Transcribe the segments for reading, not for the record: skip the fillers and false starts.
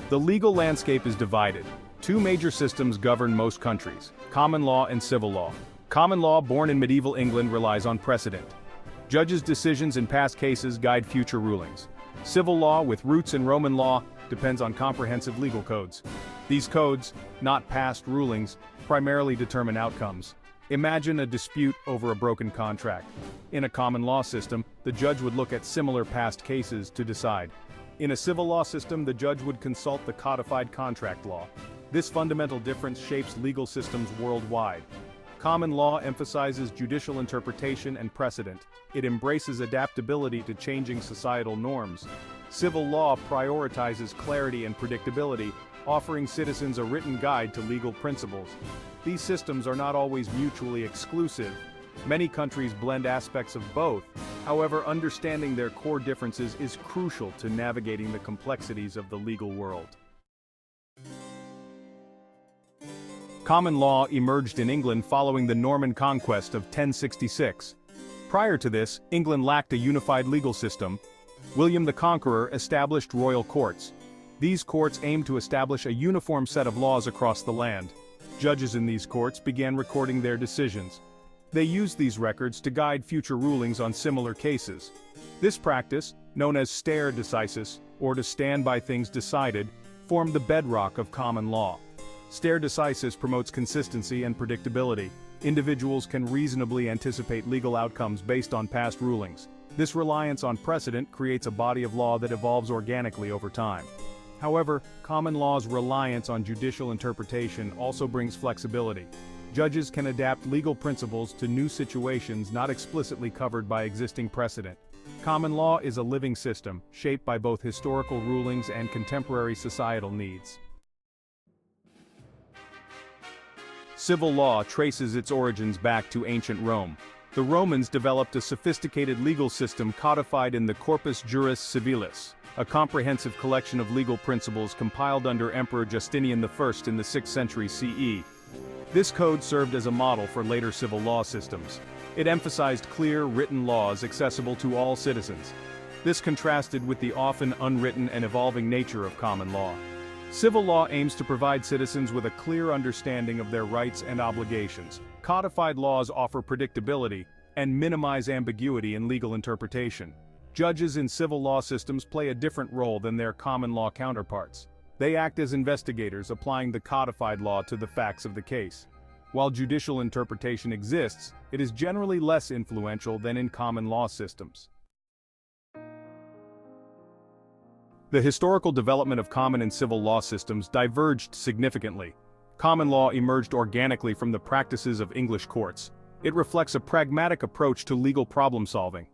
The legal landscape is divided. Two major systems govern most countries: common law and civil law. Common law, born in medieval England, relies on precedent. Judges' decisions in past cases guide future rulings. Civil law, with roots in Roman law, depends on comprehensive legal codes. These codes, not past rulings, primarily determine outcomes. Imagine a dispute over a broken contract. In a common law system, the judge would look at similar past cases to decide. In a civil law system, the judge would consult the codified contract law. This fundamental difference shapes legal systems worldwide. Common law emphasizes judicial interpretation and precedent. It embraces adaptability to changing societal norms. Civil law prioritizes clarity and predictability, offering citizens a written guide to legal principles. These systems are not always mutually exclusive. Many countries blend aspects of both. However, understanding their core differences is crucial to navigating the complexities of the legal world. Common law emerged in England following the Norman conquest of 1066. Prior to this, England lacked a unified legal system. William the Conqueror established royal courts. These courts aimed to establish a uniform set of laws across the land. Judges in these courts began recording their decisions. They used these records to guide future rulings on similar cases. This practice, known as stare decisis, or to stand by things decided, formed the bedrock of common law. Stare decisis promotes consistency and predictability. Individuals can reasonably anticipate legal outcomes based on past rulings. This reliance on precedent creates a body of law that evolves organically over time. However, common law's reliance on judicial interpretation also brings flexibility. Judges can adapt legal principles to new situations not explicitly covered by existing precedent. Common law is a living system, shaped by both historical rulings and contemporary societal needs. Civil law traces its origins back to ancient Rome. The Romans developed a sophisticated legal system codified in the Corpus Juris Civilis, a comprehensive collection of legal principles compiled under Emperor Justinian I in the 6th century CE. This code served as a model for later civil law systems. It emphasized clear, written laws accessible to all citizens. This contrasted with the often unwritten and evolving nature of common law. Civil law aims to provide citizens with a clear understanding of their rights and obligations. Codified laws offer predictability and minimize ambiguity in legal interpretation. Judges in civil law systems play a different role than their common law counterparts. They act as investigators, applying the codified law to the facts of the case. While judicial interpretation exists, it is generally less influential than in common law systems. The historical development of common and civil law systems diverged significantly. Common law emerged organically from the practices of English courts. It reflects a pragmatic approach to legal problem-solving.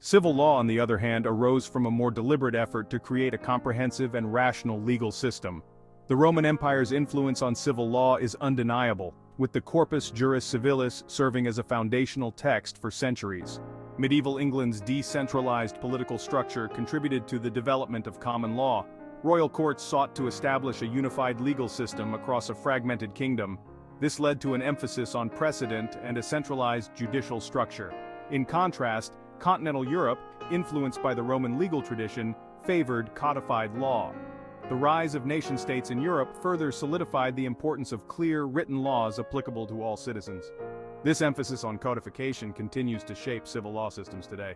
Civil law, on the other hand, arose from a more deliberate effort to create a comprehensive and rational legal system. The Roman Empire's influence on civil law is undeniable, with the Corpus Juris Civilis serving as a foundational text for centuries. Medieval England's decentralized political structure contributed to the development of common law. Royal courts sought to establish a unified legal system across a fragmented kingdom. This led to an emphasis on precedent and a centralized judicial structure. In contrast, continental Europe, influenced by the Roman legal tradition, favored codified law. The rise of nation-states in Europe further solidified the importance of clear, written laws applicable to all citizens. This emphasis on codification continues to shape civil law systems today.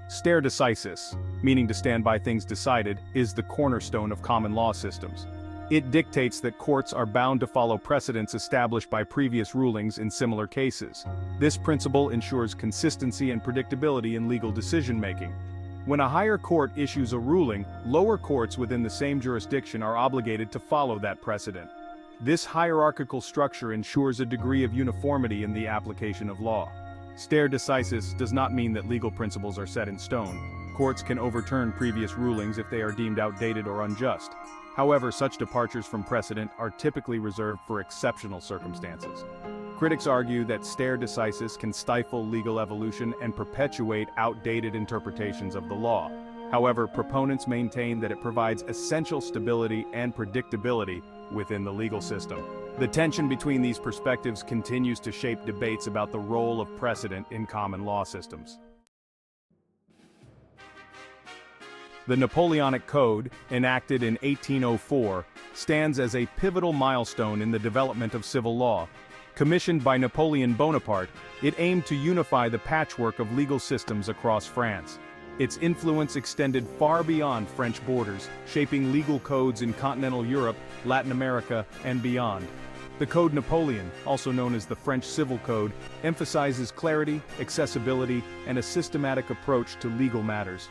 Stare decisis, meaning to stand by things decided, is the cornerstone of common law systems. It dictates that courts are bound to follow precedents established by previous rulings in similar cases. This principle ensures consistency and predictability in legal decision-making. When a higher court issues a ruling, lower courts within the same jurisdiction are obligated to follow that precedent. This hierarchical structure ensures a degree of uniformity in the application of law. Stare decisis does not mean that legal principles are set in stone. Courts can overturn previous rulings if they are deemed outdated or unjust. However, such departures from precedent are typically reserved for exceptional circumstances. Critics argue that stare decisis can stifle legal evolution and perpetuate outdated interpretations of the law. However, proponents maintain that it provides essential stability and predictability within the legal system. The tension between these perspectives continues to shape debates about the role of precedent in common law systems. The Napoleonic Code, enacted in 1804, stands as a pivotal milestone in the development of civil law. Commissioned by Napoleon Bonaparte, it aimed to unify the patchwork of legal systems across France. Its influence extended far beyond French borders, shaping legal codes in continental Europe, Latin America, and beyond. The Code Napoleon, also known as the French Civil Code, emphasizes clarity, accessibility, and a systematic approach to legal matters.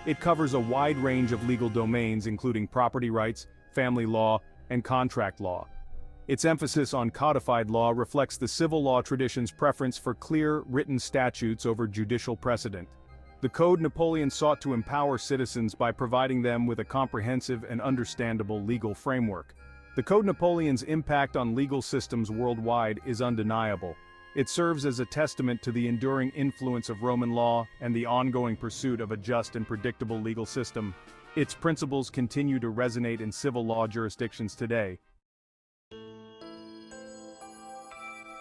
It covers a wide range of legal domains including property rights, family law, and contract law. Its emphasis on codified law reflects the civil law tradition's preference for clear, written statutes over judicial precedent. The Code Napoleon sought to empower citizens by providing them with a comprehensive and understandable legal framework. The Code Napoleon's impact on legal systems worldwide is undeniable. It serves as a testament to the enduring influence of Roman law and the ongoing pursuit of a just and predictable legal system. Its principles continue to resonate in civil law jurisdictions today.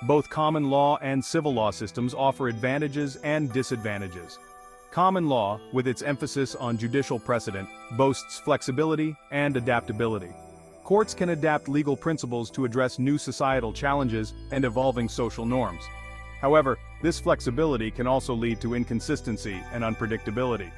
Both common law and civil law systems offer advantages and disadvantages. Common law, with its emphasis on judicial precedent, boasts flexibility and adaptability. Courts can adapt legal principles to address new societal challenges and evolving social norms. However, this flexibility can also lead to inconsistency and unpredictability.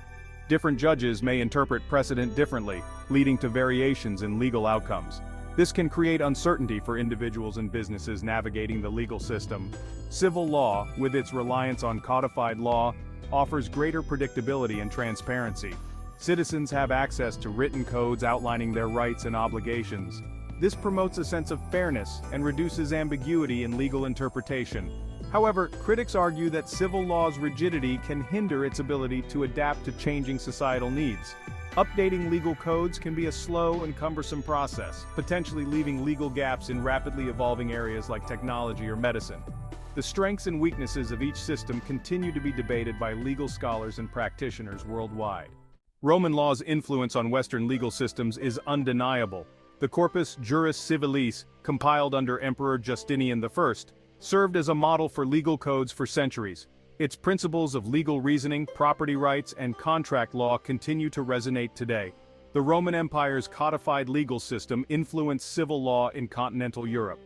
Different judges may interpret precedent differently, leading to variations in legal outcomes. This can create uncertainty for individuals and businesses navigating the legal system. Civil law, with its reliance on codified law, offers greater predictability and transparency. Citizens have access to written codes outlining their rights and obligations. This promotes a sense of fairness and reduces ambiguity in legal interpretation. However, critics argue that civil law's rigidity can hinder its ability to adapt to changing societal needs. Updating legal codes can be a slow and cumbersome process, potentially leaving legal gaps in rapidly evolving areas like technology or medicine. The strengths and weaknesses of each system continue to be debated by legal scholars and practitioners worldwide. Roman law's influence on Western legal systems is undeniable. The Corpus Juris Civilis, compiled under Emperor Justinian I, served as a model for legal codes for centuries. Its principles of legal reasoning, property rights, and contract law continue to resonate today. The Roman Empire's codified legal system influenced civil law in continental Europe.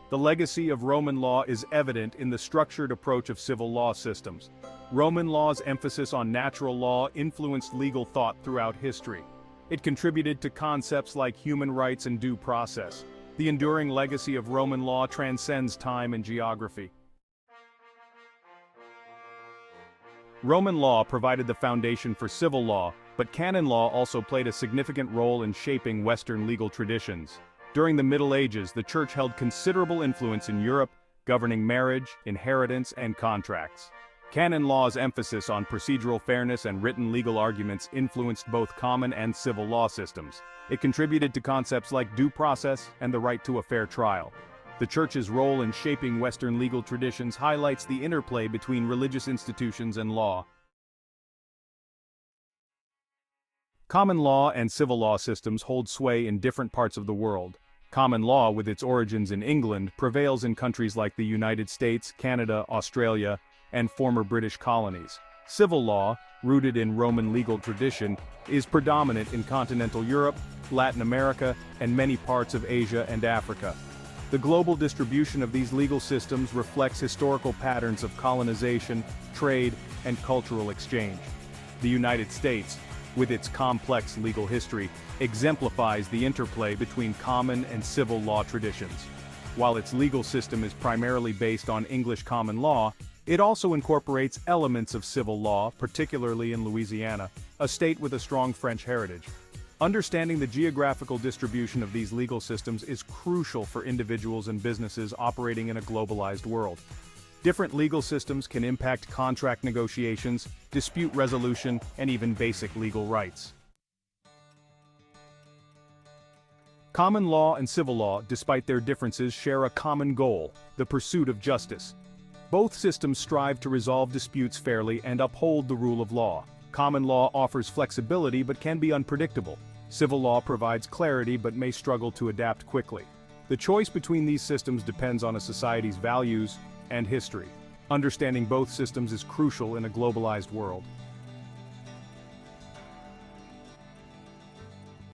The legacy of Roman law is evident in the structured approach of civil law systems. Roman law's emphasis on natural law influenced legal thought throughout history. It contributed to concepts like human rights and due process. The enduring legacy of Roman law transcends time and geography. Roman law provided the foundation for civil law, but canon law also played a significant role in shaping Western legal traditions. During the Middle Ages, the Church held considerable influence in Europe, governing marriage, inheritance, and contracts. Canon law's emphasis on procedural fairness and written legal arguments influenced both common and civil law systems. It contributed to concepts like due process and the right to a fair trial. The Church's role in shaping Western legal traditions highlights the interplay between religious institutions and law. Common law and civil law systems hold sway in different parts of the world. Common law, with its origins in England, prevails in countries like the United States, Canada, Australia, and former British colonies. Civil law, rooted in Roman legal tradition, is predominant in continental Europe, Latin America, and many parts of Asia and Africa. The global distribution of these legal systems reflects historical patterns of colonization, trade, and cultural exchange. The United States, with its complex legal history, exemplifies the interplay between common and civil law traditions. While its legal system is primarily based on English common law, it also incorporates elements of civil law, particularly in Louisiana, a state with a strong French heritage. Understanding the geographical distribution of these legal systems is crucial for individuals and businesses operating in a globalized world. Different legal systems can impact contract negotiations, dispute resolution, and even basic legal rights. Common law and civil law, despite their differences, share a common goal: the pursuit of justice. Both systems strive to resolve disputes fairly and uphold the rule of law. Common law offers flexibility but can be unpredictable. Civil law provides clarity but may struggle to adapt quickly. The choice between these systems depends on a society's values and history. Understanding both systems is crucial in a globalized world.